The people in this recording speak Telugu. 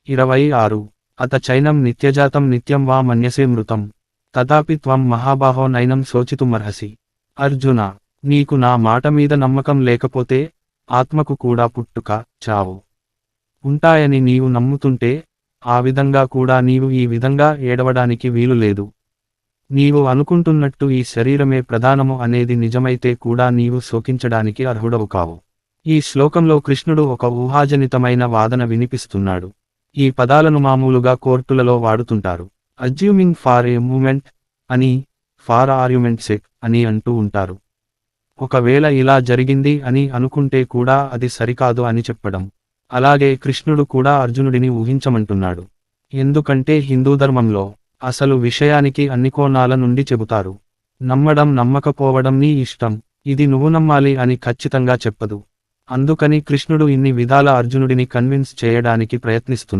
26 అత చైనం నిత్యజాతం నిత్యం వా మన్యసే మృతం తథాపి త్వం మహాబాహో నైనం శోచితుమర్హసి. అర్జున, నీకు నా మాట మీద నమ్మకం లేకపోతే, ఆత్మకు కూడా పుట్టుక, చావు ఉంటాయని నీవు నమ్ముతుంటే, ఆ విధంగా కూడా నీవు ఈ విధంగా ఏడవడానికి వీలు లేదు. నీవు అనుకుంటున్నట్టు ఈ శరీరమే ప్రధానము అనేది నిజమైతే కూడా నీవు శోకించడానికి అర్హుడవు కావు. ఈ శ్లోకంలో కృష్ణుడు ఒక ఊహాజనితమైన వాదన వినిపిస్తున్నాడు. ఈ పదాలను మామూలుగా కోర్టులలో వాడుతుంటారు. అజ్యూమింగ్ ఫార్ ఏ మూమెంట్ అని, ఫార్ ఆర్గ్యుమెంట్ సెక్ అని అంటూ ఉంటారు. ఒకవేళ ఇలా జరిగింది అని అనుకుంటే కూడా అది సరికాదు అని చెప్పడం. అలాగే కృష్ణుడు కూడా అర్జునుడిని ఊహించమంటున్నాడు. ఎందుకంటే హిందూ ధర్మంలో అసలు విషయానికి అన్ని కోణాల నుండి చెబుతారు. నమ్మడం నమ్మకపోవడం నీ ఇష్టం, ఇది నువ్వు నమ్మాలి అని ఖచ్చితంగా చెప్పదు. అందుకని కృష్ణుడు ఇన్ని విధాల అర్జునుడిని కన్విన్స్ చేయడానికి ప్రయత్నిస్తున్నాడు.